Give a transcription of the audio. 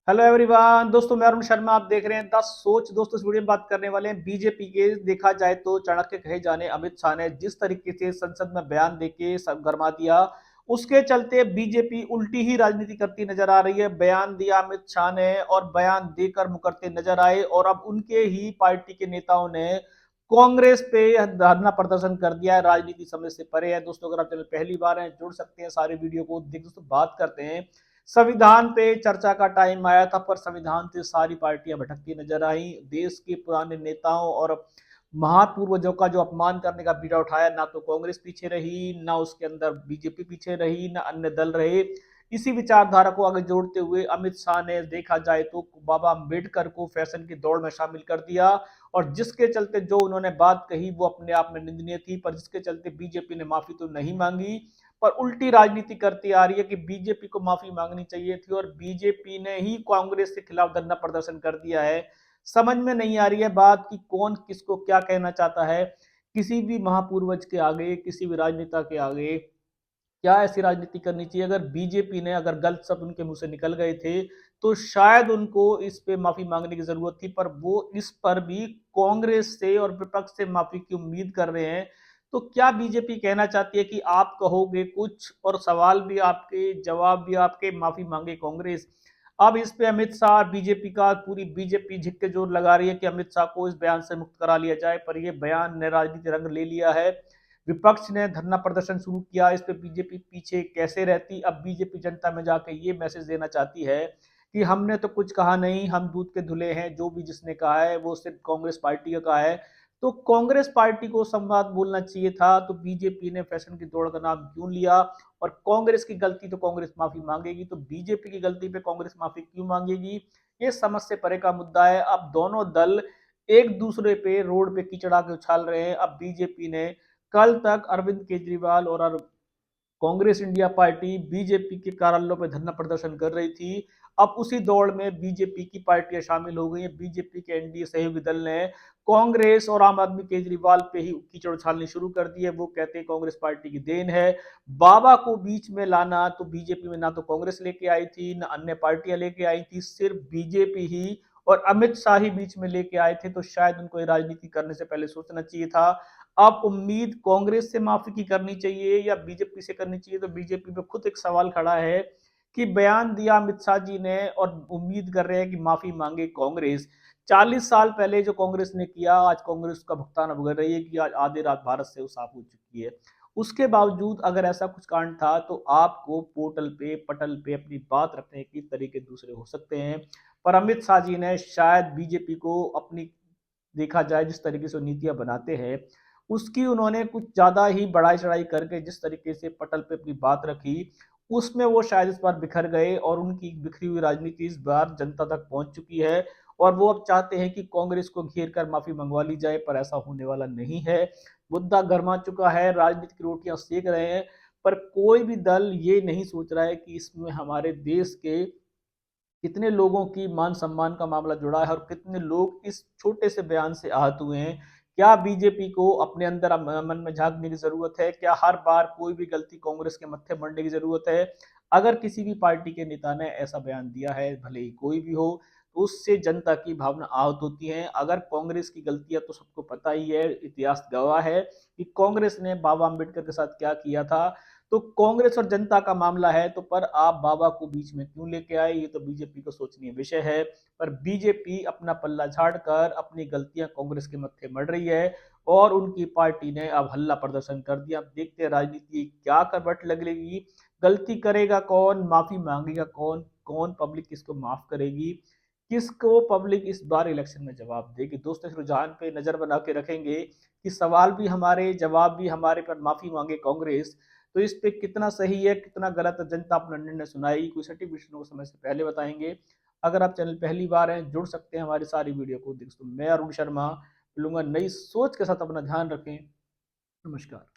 Hello everyone दोस्तों, मैं अरुण शर्मा। आप देख रहे हैं द सोच। दोस्तों, इस वीडियो में बात करने वाले हैं बीजेपी के। देखा जाए तो चाणक्य कहे जाने अमित शाह ने जिस तरीके से संसद में बयान देके सब गरमा दिया, उसके चलते बीजेपी उल्टी ही राजनीति करती नजर आ रही है। बयान दिया अमित शाह ने और बयान देकर मुकरते नजर आए, और अब उनके ही पार्टी के नेताओं ने कांग्रेस पे धरना प्रदर्शन कर दिया है। राजनीति समझ से परे है। दोस्तों, अगर आप चैनल पहली बार हैं, जुड़ सकते हैं सारे वीडियो को देख। दोस्तों, बात करते हैं संविधान पे। चर्चा का टाइम आया था, पर संविधान से सारी पार्टियां भटकती नजर आई। देश के पुराने नेताओं और महापूर्वजों का जो अपमान करने का बीड़ा उठाया, ना तो कांग्रेस पीछे रही, ना उसके अंदर बीजेपी पीछे रही, ना अन्य दल रहे। इसी विचारधारा को आगे जोड़ते हुए अमित शाह ने देखा जाए तो बाबा अम्बेडकर को फैशन की दौड़ में शामिल कर दिया, और जिसके चलते जो उन्होंने बात कही वो अपने आप में निंदनीय थी, पर जिसके चलते बीजेपी ने माफी तो नहीं मांगी, पर उल्टी राजनीति करती आ रही है कि बीजेपी को माफी मांगनी चाहिए थी, और बीजेपी ने ही कांग्रेस के खिलाफ धरना प्रदर्शन कर दिया है। समझ में नहीं आ रही है बात कि कौन किसको क्या कहना चाहता है। किसी भी महापूर्वज के आगे, किसी भी राजनेता के आगे क्या ऐसी राजनीति करनी चाहिए। अगर बीजेपी ने अगर गलत शब्द उनके मुंह से निकल गए थे तो शायद उनको इस पे माफी मांगने की जरूरत थी, पर वो इस पर भी कांग्रेस से और विपक्ष से माफी की उम्मीद कर रहे हैं। तो क्या बीजेपी कहना चाहती है कि आप कहोगे कुछ और सवाल भी आपके, जवाब भी आपके, माफी मांगे कांग्रेस। अब इस पे अमित शाह, बीजेपी का पूरी बीजेपी झिक के जोर लगा रही है कि अमित शाह को इस बयान से मुक्त करा लिया जाए, पर यह बयान ने राजनीति रंग ले लिया है। विपक्ष ने धरना प्रदर्शन शुरू किया। इस पे बीजेपी पीछे कैसे रहती। अब बीजेपी जनता में जाके ये मैसेज देना चाहती है कि हमने तो कुछ कहा नहीं, हम दूध के धुले हैं, जो भी जिसने कहा है वो सिर्फ कांग्रेस पार्टी का कहा है। तो कांग्रेस पार्टी को संवाद बोलना चाहिए था, तो बीजेपी ने फैशन की दौड़ का नाम क्यों लिया। और कांग्रेस की गलती तो कांग्रेस माफी मांगेगी, तो बीजेपी की गलती पे कांग्रेस माफी क्यों मांगेगी। ये समझ से परे का मुद्दा है। अब दोनों दल एक दूसरे पे रोड पे कीचड़ा के उछाल रहे हैं। अब बीजेपी ने, कल तक अरविंद केजरीवाल और कांग्रेस इंडिया पार्टी बीजेपी के कार्यालयों पर धरना प्रदर्शन कर रही थी, अब उसी दौड़ में बीजेपी की पार्टियां शामिल हो गई हैं। बीजेपी के एनडीए सहयोगी दल ने कांग्रेस और आम आदमी केजरीवाल पे ही कीचड़ उछालनी शुरू कर दी है। वो कहते हैं कांग्रेस पार्टी की देन है। बाबा को बीच में लाना, तो बीजेपी में ना तो कांग्रेस लेके आई थी, ना अन्य पार्टियां लेके आई थी, सिर्फ बीजेपी ही और अमित शाह ही बीच में लेके आए थे। तो शायद उनको ये राजनीति करने से पहले सोचना चाहिए था। अब उम्मीद कांग्रेस से माफी की करनी चाहिए या बीजेपी से करनी चाहिए, तो बीजेपी पे खुद एक सवाल खड़ा है कि बयान दिया अमित शाह जी ने और उम्मीद कर रहे हैं कि माफी मांगे कांग्रेस। 40 साल पहले जो कांग्रेस ने किया, आज कांग्रेस का भुगतान भुगत रही है कि आज आधे रात भारत से वो साफ हो चुकी है। उसके बावजूद अगर ऐसा कुछ कांड था तो आपको पोर्टल पे, पटल पे अपनी बात रखने के तरीके दूसरे हो सकते हैं। पर अमित शाह जी ने शायद बीजेपी को अपनी, देखा जाए जिस तरीके से नीतियां बनाते हैं, उसकी उन्होंने कुछ ज्यादा ही बढ़ाई चढ़ाई करके जिस तरीके से पटल पे अपनी बात रखी, उसमें वो शायद इस बार बिखर गए, और उनकी बिखरी हुई राजनीति इस बार जनता तक पहुंच चुकी है। और वो अब चाहते हैं कि कांग्रेस को घेर कर माफी मंगवा ली जाए, पर ऐसा होने वाला नहीं है। मुद्दा गर्मा चुका है, राजनीति की रोटियां सेक रहे हैं, पर कोई भी दल ये नहीं सोच रहा है कि इसमें हमारे देश के कितने लोगों की मान सम्मान का मामला जुड़ा है, और कितने लोग इस छोटे से बयान से आहत हुए हैं। क्या बीजेपी को अपने अंदर मन में झांकने की जरूरत है? क्या हर बार कोई भी गलती कांग्रेस के मत्थे मढ़ने की जरूरत है? अगर किसी भी पार्टी के नेता ने ऐसा बयान दिया है, भले ही कोई भी हो, तो उससे जनता की भावना आहत होती है। अगर कांग्रेस की गलतियां तो सबको पता ही है, इतिहास गवाह है कि कांग्रेस ने बाबा अम्बेडकर के साथ क्या किया था। तो कांग्रेस और जनता का मामला है, तो पर आप बाबा को बीच में क्यों लेके आए, ये तो बीजेपी को सोचनीय विषय है। पर बीजेपी अपना पल्ला झाड़कर अपनी गलतियां कांग्रेस के मत्थे मढ़ रही है, और उनकी पार्टी ने अब हल्ला प्रदर्शन कर दिया। अब देखते हैं राजनीति क्या करवट लगेगी। गलती करेगा कौन, माफी मांगेगा कौन, कौन पब्लिक किसको माफ करेगी, किसको पब्लिक इस बार इलेक्शन में जवाब देगी। दोस्तों, इस रुझान पे नजर बना के रखेंगे कि सवाल भी हमारे, जवाब भी हमारे, पर माफी मांगे कांग्रेस। तो इस पे कितना सही है, कितना गलत है, जनता अपना निर्णय सुनाएगी। कोई सटीक विषय को समय से पहले बताएंगे। अगर आप चैनल पहली बार हैं, जुड़ सकते हैं हमारी सारी वीडियो को देख। तो मैं अरुण शर्मा मिलूंगा नई सोच के साथ। अपना ध्यान रखें। नमस्कार।